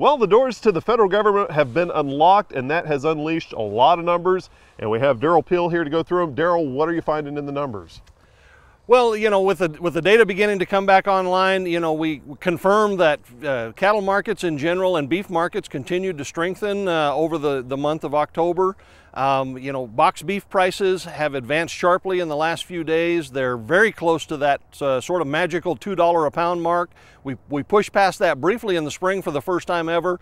Well, the doors to the federal government have been unlocked, and that has unleashed a lot of numbers. And we have Darrell Peel here to go through them. Darrell, what are you finding in the numbers? Well, you know, with the data beginning to come back online, you know, we confirmed that cattle markets in general and beef markets continued to strengthen over the month of October. You know, box beef prices have advanced sharply in the last few days. They're very close to that sort of magical $2 a pound mark. We pushed past that briefly in the spring for the first time ever.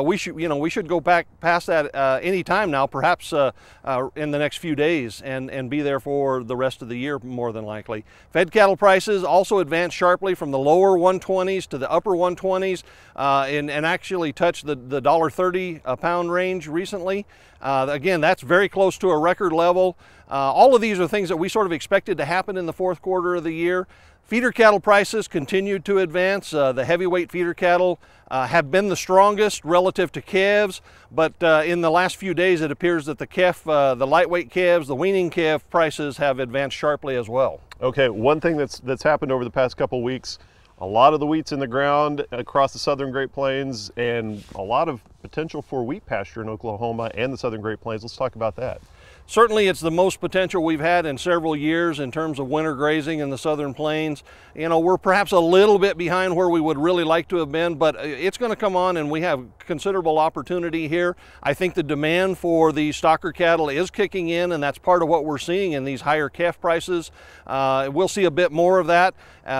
We should go back past that any time now, perhaps in the next few days, and be there for the rest of the year more than likely. Fed cattle prices also advanced sharply from the lower 120s to the upper 120s, and actually touched the $1.30 a pound range recently. Again, that's very close to a record level. All of these are things that we sort of expected to happen in the fourth quarter of the year. Feeder cattle prices continued to advance. The heavyweight feeder cattle have been the strongest relative to calves, but in the last few days it appears that the lightweight calves, the weaning calf prices have advanced sharply as well. Okay, one thing that's happened over the past couple weeks, a lot of the wheat's in the ground across the southern Great Plains, and a lot of potential for wheat pasture in Oklahoma and the southern Great Plains. Let's talk about that. Certainly it's the most potential we've had in several years in terms of winter grazing in the southern plains. You know, we're perhaps a little bit behind where we would really like to have been, but it's going to come on, and we have considerable opportunity here. I think the demand for the stocker cattle is kicking in, and that's part of what we're seeing in these higher calf prices. We'll see a bit more of that.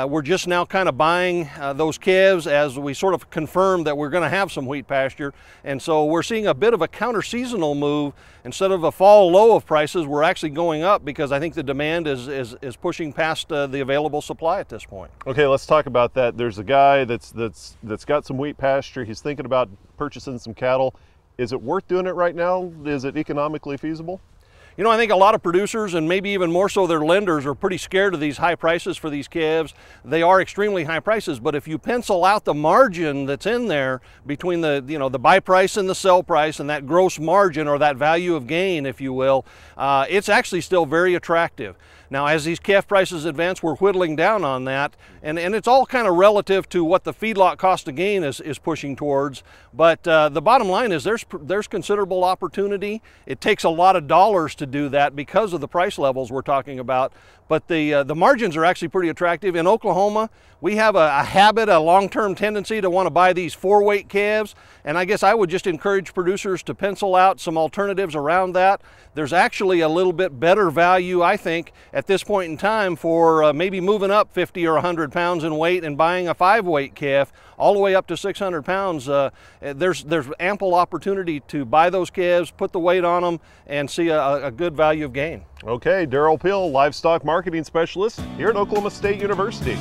We're just now kind of buying those calves as we sort of confirm that we're going to have some wheat pasture, and so we're seeing a bit of a counter-seasonal move. Instead of a fall low of prices, we're actually going up because I think the demand is pushing past the available supply at this point. Okay, let's talk about that. There's a guy that's got some wheat pasture. He's thinking about purchasing some cattle. Is it worth doing it right now? Is it economically feasible? You know, I think a lot of producers, and maybe even more so their lenders, are pretty scared of these high prices for these calves. They are extremely high prices, but if you pencil out the margin that's in there between the buy price and the sell price, and that gross margin, or that value of gain, if you will, it's actually still very attractive. Now, as these calf prices advance, we're whittling down on that, and it's all kind of relative to what the feedlot cost of gain is pushing towards. But the bottom line is there's considerable opportunity. It takes a lot of dollars to do that because of the price levels we're talking about. But the margins are actually pretty attractive. In Oklahoma, we have a long-term tendency to want to buy these 4-weight calves, and I guess I would just encourage producers to pencil out some alternatives around that. There's actually a little bit better value, I think, at this point in time for maybe moving up 50 or 100 pounds in weight and buying a 5-weight calf all the way up to 600 pounds. There's ample opportunity to buy those calves, put the weight on them, and see a good value of gain. Okay, Darrell Peel, livestock marketing specialist here at Oklahoma State University.